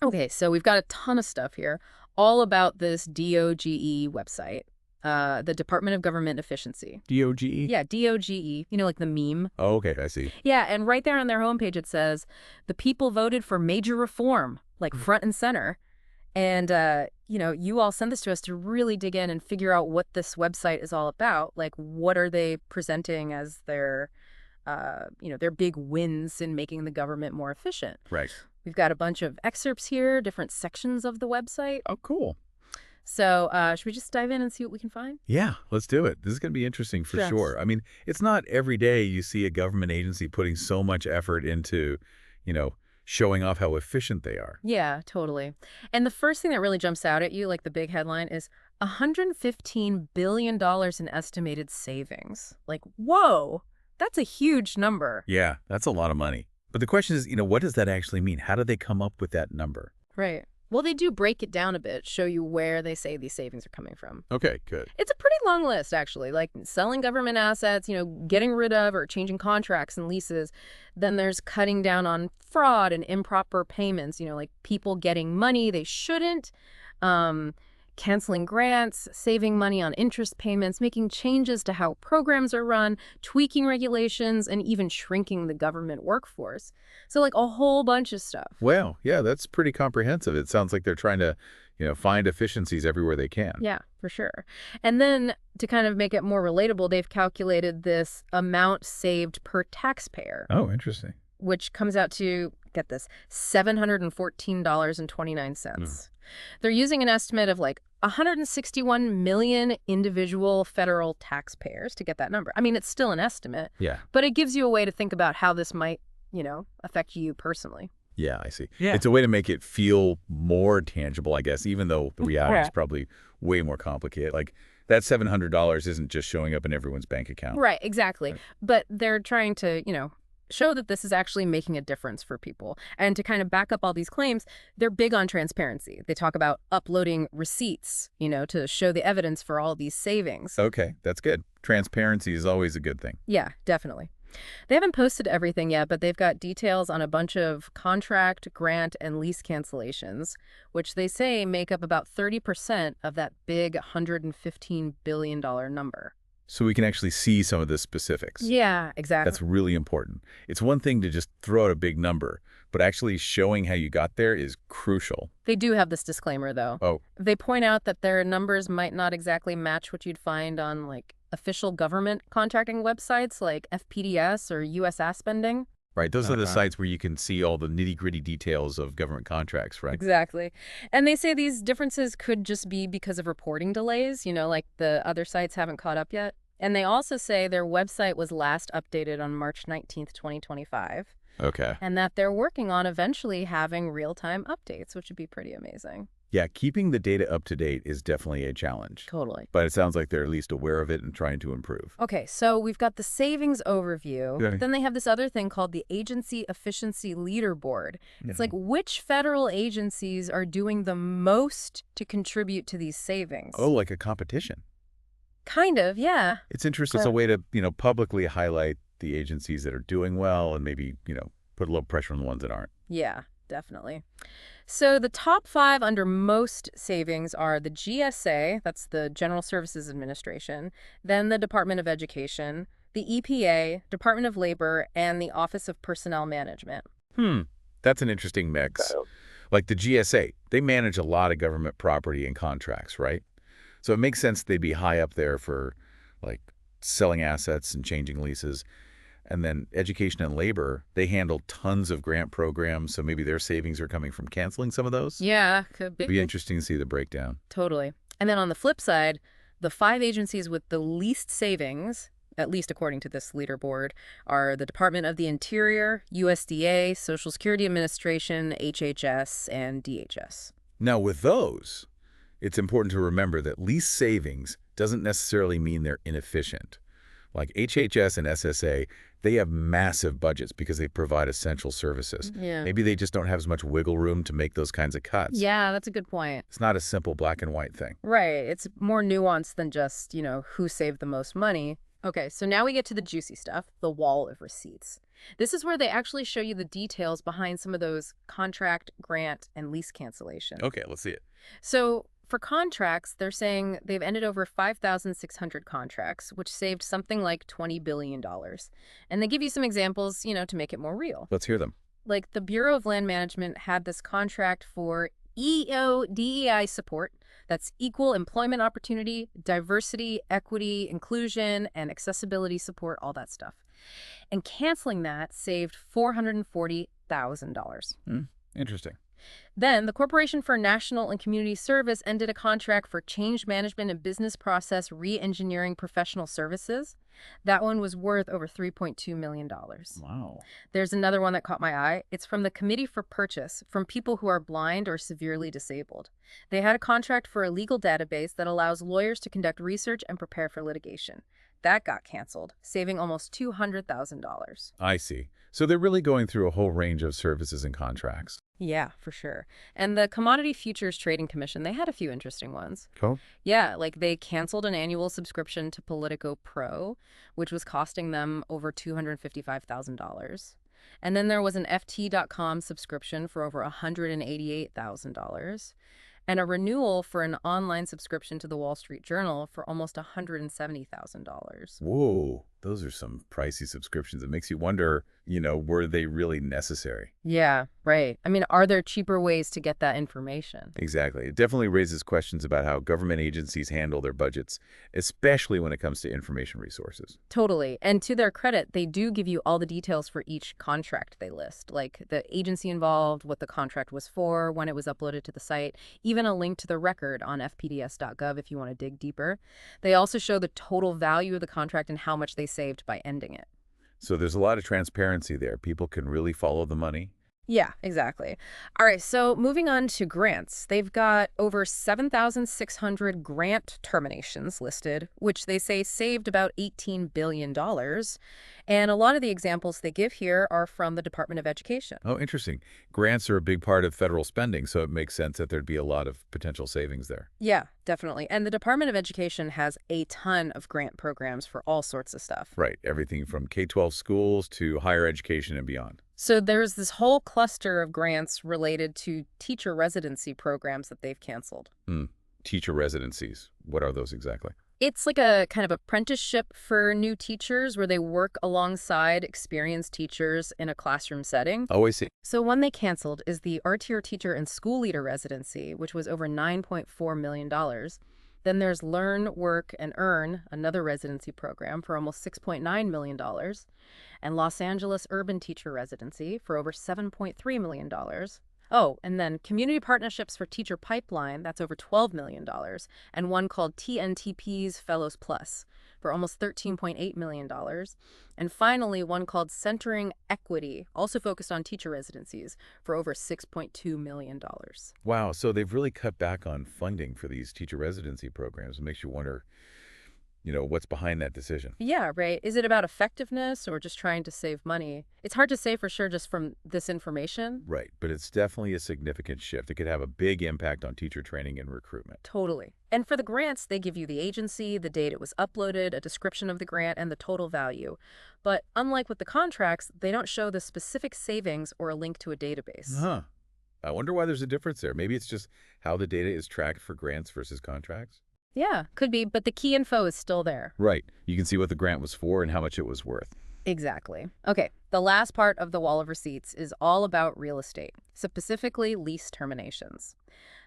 Okay, so we've got a ton of stuff here, all about this DOGE website, the Department of Government Efficiency. DOGE? Yeah, DOGE, like the meme. Oh, okay, I see. Yeah, and right there on their homepage it says, the people voted for major reform, like front and center. And, you all sent this to us to really dig in and figure out what this website is all about. Like, what are they presenting as their big wins in making the government more efficient? Right. We've got a bunch of excerpts here, different sections of the website. Oh, cool. So should we just dive in and see what we can find? Yeah, let's do it. This is going to be interesting for sure. I mean, it's not every day you see a government agency putting so much effort into, showing off how efficient they are. Yeah, totally. And the first thing that really jumps out at you, like the big headline, is $115 billion in estimated savings. Like, whoa, that's a huge number. Yeah, that's a lot of money. But the question is, what does that actually mean? How do they come up with that number? Right. Well, they do break it down a bit, show you where they say these savings are coming from. Okay, good. It's a pretty long list, actually, like selling government assets, getting rid of or changing contracts and leases. Then there's cutting down on fraud and improper payments, like people getting money they shouldn't, canceling grants, saving money on interest payments, making changes to how programs are run, tweaking regulations, and even shrinking the government workforce. So like a whole bunch of stuff. Well, yeah, that's pretty comprehensive. It sounds like they're trying to, find efficiencies everywhere they can. Yeah, for sure. And then to kind of make it more relatable, they've calculated this amount saved per taxpayer. Oh, interesting. Which comes out to, get this, $714.29. They're using an estimate of like 161 million individual federal taxpayers to get that number. I mean, it's still an estimate. Yeah. But it gives you a way to think about how this might, affect you personally. Yeah, I see. Yeah. It's a way to make it feel more tangible, I guess, even though the reality is probably way more complicated. Like that $700 isn't just showing up in everyone's bank account. Right, exactly. Right. But they're trying to, show that this is actually making a difference for people. And to kind of back up all these claims, they're big on transparency. They talk about uploading receipts, to show the evidence for all these savings. Okay, that's good. Transparency is always a good thing. Yeah, definitely. They haven't posted everything yet, but they've got details on a bunch of contract, grant, and lease cancellations, which they say make up about 30% of that big $115 billion number. So we can actually see some of the specifics. Yeah, exactly. That's really important. It's one thing to just throw out a big number, but actually showing how you got there is crucial. They do have this disclaimer, though. Oh. They point out that their numbers might not exactly match what you'd find on, official government contracting websites like FPDS or US ad spending. Right. Those are the sites where you can see all the nitty-gritty details of government contracts, right? Exactly. And they say these differences could just be because of reporting delays, like the other sites haven't caught up yet. And they also say their website was last updated on March 19th, 2025. Okay. And that they're working on eventually having real-time updates, which would be pretty amazing. Yeah, keeping the data up to date is definitely a challenge. Totally. But it sounds like they're at least aware of it and trying to improve. Okay, so we've got the savings overview. Okay. Then they have this other thing called the Agency Efficiency Leaderboard. It's like which federal agencies are doing the most to contribute to these savings. Oh, like a competition. Kind of, yeah. It's interesting. It's a way to, publicly highlight the agencies that are doing well and maybe, put a little pressure on the ones that aren't. Yeah, definitely. So the top 5 under most savings are the GSA, that's the General Services Administration, then the Department of Education, the EPA, Department of Labor, and the Office of Personnel Management. That's an interesting mix. Like the GSA, they manage a lot of government property and contracts, right? So it makes sense they'd be high up there for, selling assets and changing leases. And then Education and Labor, they handle tons of grant programs, so maybe their savings are coming from canceling some of those? Yeah, could be. It'd be interesting to see the breakdown. Totally. And then on the flip side, the 5 agencies with the least savings, at least according to this leaderboard, are the Department of the Interior, USDA, Social Security Administration, HHS, and DHS. Now, with those, it's important to remember that least savings doesn't necessarily mean they're inefficient. Like HHS and SSA, they have massive budgets because they provide essential services. Yeah. Maybe they just don't have as much wiggle room to make those kinds of cuts. Yeah, that's a good point. It's not a simple black and white thing. Right. It's more nuanced than just, who saved the most money. Okay, so now we get to the juicy stuff, the wall of receipts. This is where they actually show you the details behind some of those contract, grant, and lease cancellations. Okay, let's see it. So for contracts, they're saying they've ended over 5,600 contracts, which saved something like $20 billion. And they give you some examples, to make it more real. Let's hear them. Like the Bureau of Land Management had this contract for DEI support. That's equal employment opportunity, diversity, equity, inclusion, and accessibility support, all that stuff. And canceling that saved $440,000. Interesting. Then, the Corporation for National and Community Service ended a contract for change management and business process re-engineering professional services. That one was worth over $3.2 million. Wow. There's another one that caught my eye. It's from the Committee for Purchase, from people who are blind or severely disabled. They had a contract for a legal database that allows lawyers to conduct research and prepare for litigation. That got canceled, saving almost $200,000. I see. So they're really going through a whole range of services and contracts. Yeah, for sure. And the Commodity Futures Trading Commission, they had a few interesting ones. Cool. Yeah, like they canceled an annual subscription to Politico Pro, which was costing them over $255,000. And then there was an FT.com subscription for over $188,000. And a renewal for an online subscription to the Wall Street Journal for almost $170,000. Whoa, those are some pricey subscriptions. It makes you wonder, were they really necessary? Yeah, right. I mean, are there cheaper ways to get that information? Exactly. It definitely raises questions about how government agencies handle their budgets, especially when it comes to information resources. Totally. And to their credit, they do give you all the details for each contract they list, like the agency involved, what the contract was for, when it was uploaded to the site, even a link to the record on fpds.gov if you want to dig deeper. They also show the total value of the contract and how much they saved by ending it. So there's a lot of transparency there. People can really follow the money. Yeah, exactly. All right, so moving on to grants. They've got over 7,600 grant terminations listed, which they say saved about $18 billion. And a lot of the examples they give here are from the Department of Education. Oh, interesting. Grants are a big part of federal spending, so it makes sense that there'd be a lot of potential savings there. Yeah, definitely. And the Department of Education has a ton of grant programs for all sorts of stuff. Right. Everything from K-12 schools to higher education and beyond. So there's this whole cluster of grants related to teacher residency programs that they've canceled. Teacher residencies. What are those exactly? It's like a kind of apprenticeship for new teachers where they work alongside experienced teachers in a classroom setting. Oh, I see. So one they canceled is the RTR teacher and school leader residency, which was over $9.4 million. Then there's Learn, Work, and Earn, another residency program for almost $6.9 million. And Los Angeles Urban Teacher Residency for over $7.3 million. Oh, and then Community Partnerships for Teacher Pipeline, that's over $12 million. And one called TNTP's Fellows Plus for almost $13.8 million. And finally, one called Centering Equity, also focused on teacher residencies, for over $6.2 million. Wow, so they've really cut back on funding for these teacher residency programs. It makes you wonder, what's behind that decision. Yeah, right. Is it about effectiveness or just trying to save money? It's hard to say for sure just from this information. Right, but it's definitely a significant shift. It could have a big impact on teacher training and recruitment. Totally. And for the grants, they give you the agency, the date it was uploaded, a description of the grant, and the total value. But unlike with the contracts, they don't show the specific savings or a link to a database. Huh. I wonder why there's a difference there. Maybe it's just how the data is tracked for grants versus contracts? Yeah, could be, but the key info is still there. Right. You can see what the grant was for and how much it was worth. Exactly. Okay, the last part of the wall of receipts is all about real estate, specifically lease terminations.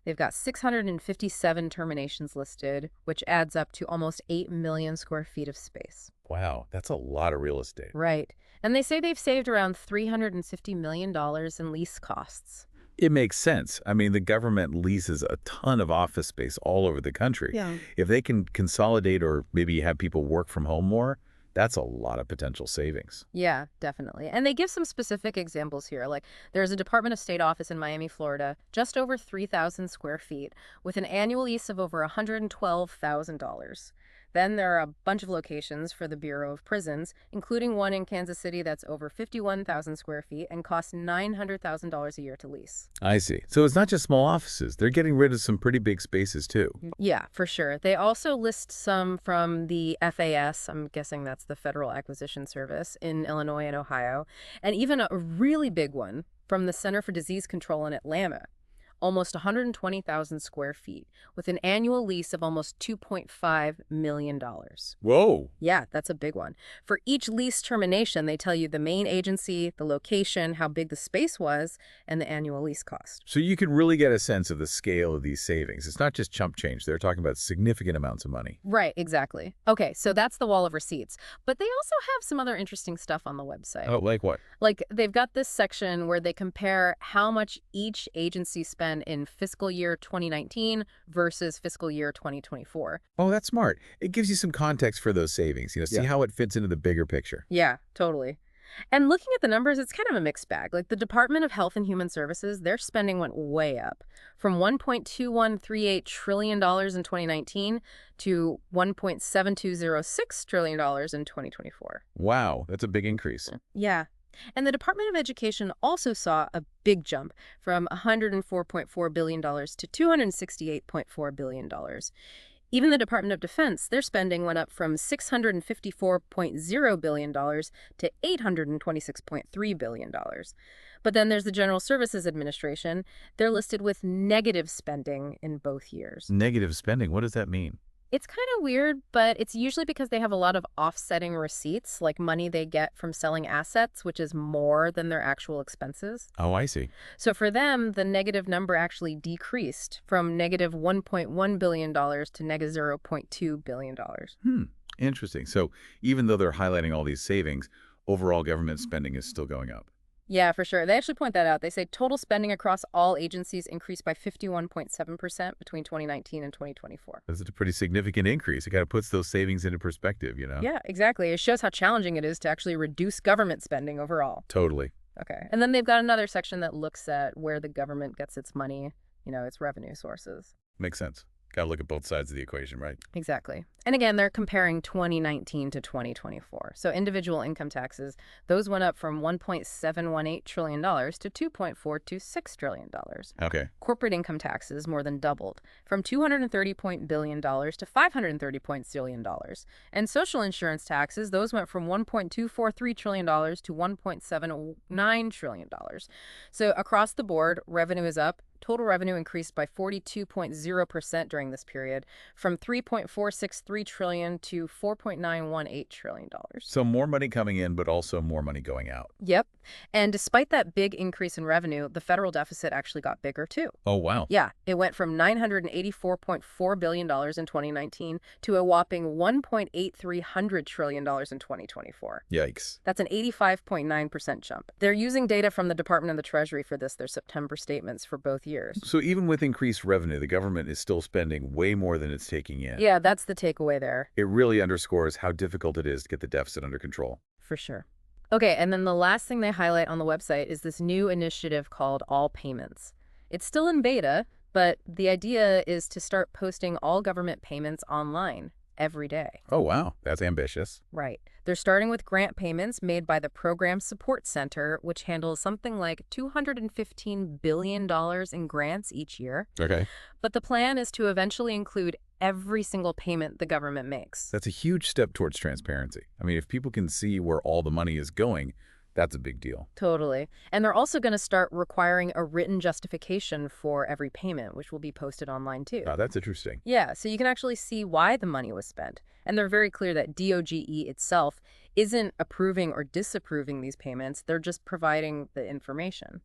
They've got 657 terminations listed, which adds up to almost 8 million square feet of space. Wow, that's a lot of real estate. Right. And they say they've saved around $350 million in lease costs. It makes sense. I mean, the government leases a ton of office space all over the country. Yeah. If they can consolidate or maybe have people work from home more, that's a lot of potential savings. Yeah, definitely. And they give some specific examples here. Like there's a Department of State office in Miami, Florida, just over 3,000 square feet with an annual lease of over $112,000. Then there are a bunch of locations for the Bureau of Prisons, including one in Kansas City that's over 51,000 square feet and costs $900,000 a year to lease. I see. So it's not just small offices. They're getting rid of some pretty big spaces, too. Yeah, for sure. They also list some from the FAS, I'm guessing that's the Federal Acquisition Service, in Illinois and Ohio, and even a really big one from the Center for Disease Control in Atlanta. Almost 120,000 square feet, with an annual lease of almost $2.5 million. Whoa. Yeah, that's a big one. For each lease termination, they tell you the main agency, the location, how big the space was, and the annual lease cost. So you can really get a sense of the scale of these savings. It's not just chump change. They're talking about significant amounts of money. Right, exactly. Okay, so that's the wall of receipts. But they also have some other interesting stuff on the website. Oh, like what? Like, they've got this section where they compare how much each agency spent in fiscal year 2019 versus fiscal year 2024. Oh, that's smart. It gives you some context for those savings. See how it fits into the bigger picture. Yeah, totally. And looking at the numbers, it's kind of a mixed bag. Like the Department of Health and Human Services, their spending went way up from $1.2138 trillion in 2019 to $1.7206 trillion in 2024. Wow, that's a big increase. Yeah. And the Department of Education also saw a big jump from $104.4 billion to $268.4 billion. Even the Department of Defense, their spending went up from $654.0 billion to $826.3 billion. But then there's the General Services Administration. They're listed with negative spending in both years. Negative spending, what does that mean? It's kind of weird, but it's usually because they have a lot of offsetting receipts, like money they get from selling assets, which is more than their actual expenses. Oh, I see. So for them, the negative number actually decreased from negative $1.1 billion to negative $0.2 billion. Interesting. So even though they're highlighting all these savings, overall government spending is still going up. Yeah, for sure. They actually point that out. They say total spending across all agencies increased by 51.7% between 2019 and 2024. That's a pretty significant increase. It kind of puts those savings into perspective, Yeah, exactly. It shows how challenging it is to actually reduce government spending overall. Totally. Okay. And then they've got another section that looks at where the government gets its money, its revenue sources. Makes sense. Got to look at both sides of the equation, right? Exactly. And again, they're comparing 2019 to 2024. So individual income taxes, those went up from $1.718 trillion to $2.426 trillion. Okay. Corporate income taxes more than doubled from $230 billion to $530 billion. And social insurance taxes, those went from $1.243 trillion to $1.79 trillion. So across the board, revenue is up. Total revenue increased by 42.0% during this period, from $3.463 trillion to $4.918 trillion. So more money coming in, but also more money going out. Yep. And despite that big increase in revenue, the federal deficit actually got bigger, too. Oh, wow. Yeah. It went from $984.4 billion in 2019 to a whopping $1.83 trillion in 2024. Yikes. That's an 85.9% jump. They're using data from the Department of the Treasury for this, their September statements for both years. So even with increased revenue, the government is still spending way more than it's taking in. Yeah, that's the takeaway there. It really underscores how difficult it is to get the deficit under control. For sure. Okay, and then the last thing they highlight on the website is this new initiative called All Payments. It's still in beta, but the idea is to start posting all government payments online every day. Oh, wow. That's ambitious. Right. They're starting with grant payments made by the Program Support Center, which handles something like $215 billion in grants each year. Okay. But the plan is to eventually include every single payment the government makes. That's a huge step towards transparency. I mean, if people can see where all the money is going, that's a big deal. Totally. And they're also going to start requiring a written justification for every payment, which will be posted online too. Oh, that's interesting. Yeah, so you can actually see why the money was spent. And they're very clear that DOGE itself isn't approving or disapproving these payments. They're just providing the information.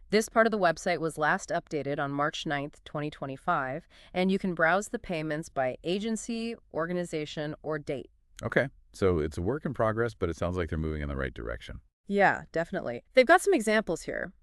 This part of the website was last updated on March 9th, 2025, and you can browse the payments by agency, organization, or date. Okay. So it's a work in progress, but it sounds like they're moving in the right direction. Yeah, definitely. They've got some examples here.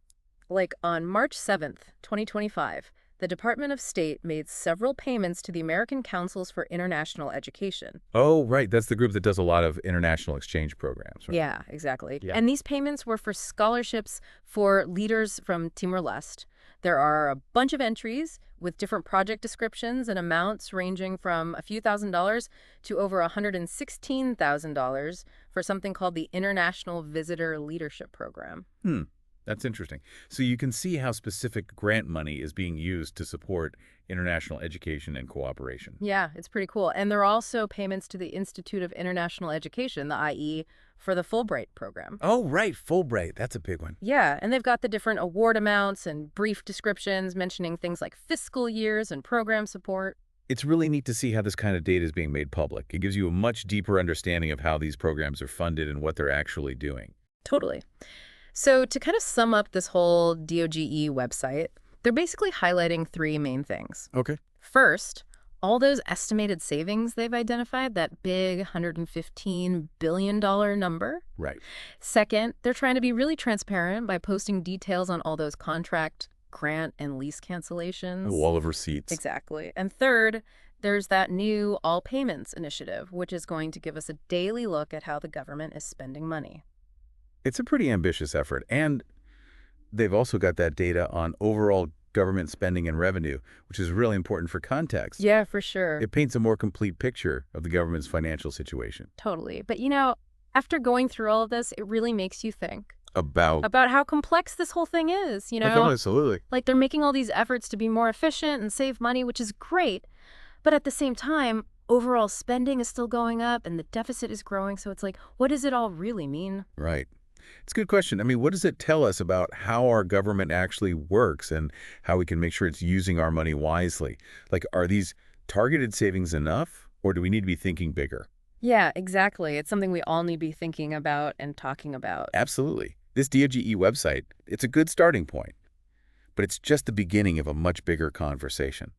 Like on March 7th, 2025, the Department of State made several payments to the American Councils for International Education. Oh, right. That's the group that does a lot of international exchange programs, right? Yeah, exactly. Yeah. And these payments were for scholarships for leaders from Timor-Leste. There are a bunch of entries with different project descriptions and amounts ranging from a few $1,000s to over $116,000 for something called the International Visitor Leadership Program. That's interesting. So you can see how specific grant money is being used to support international education and cooperation. Yeah, it's pretty cool. And there are also payments to the Institute of International Education, the IE, for the Fulbright program. Oh, right, Fulbright. That's a big one. Yeah, and they've got the different award amounts and brief descriptions mentioning things like fiscal years and program support. It's really neat to see how this kind of data is being made public. It gives you a much deeper understanding of how these programs are funded and what they're actually doing. Totally. So to kind of sum up this whole DOGE website, they're basically highlighting three main things. Okay. First, all those estimated savings they've identified, that big $115 billion number. Right. Second, they're trying to be really transparent by posting details on all those contract, grant, and lease cancellations. A wall of receipts. Exactly. And third, there's that new All Payments initiative, which is going to give us a daily look at how the government is spending money. It's a pretty ambitious effort, and they've also got that data on overall government spending and revenue, which is really important for context. Yeah, for sure. It paints a more complete picture of the government's financial situation. Totally. But, after going through all of this, it really makes you think About how complex this whole thing is, Absolutely. Like they're making all these efforts to be more efficient and save money, which is great. But at the same time, overall spending is still going up and the deficit is growing. So it's like, what does it all really mean? Right. It's a good question. I mean, what does it tell us about how our government actually works and how we can make sure it's using our money wisely? Like, are these targeted savings enough, or do we need to be thinking bigger? Yeah, exactly. It's something we all need to be thinking about and talking about. Absolutely. This DOGE website, it's a good starting point, but it's just the beginning of a much bigger conversation.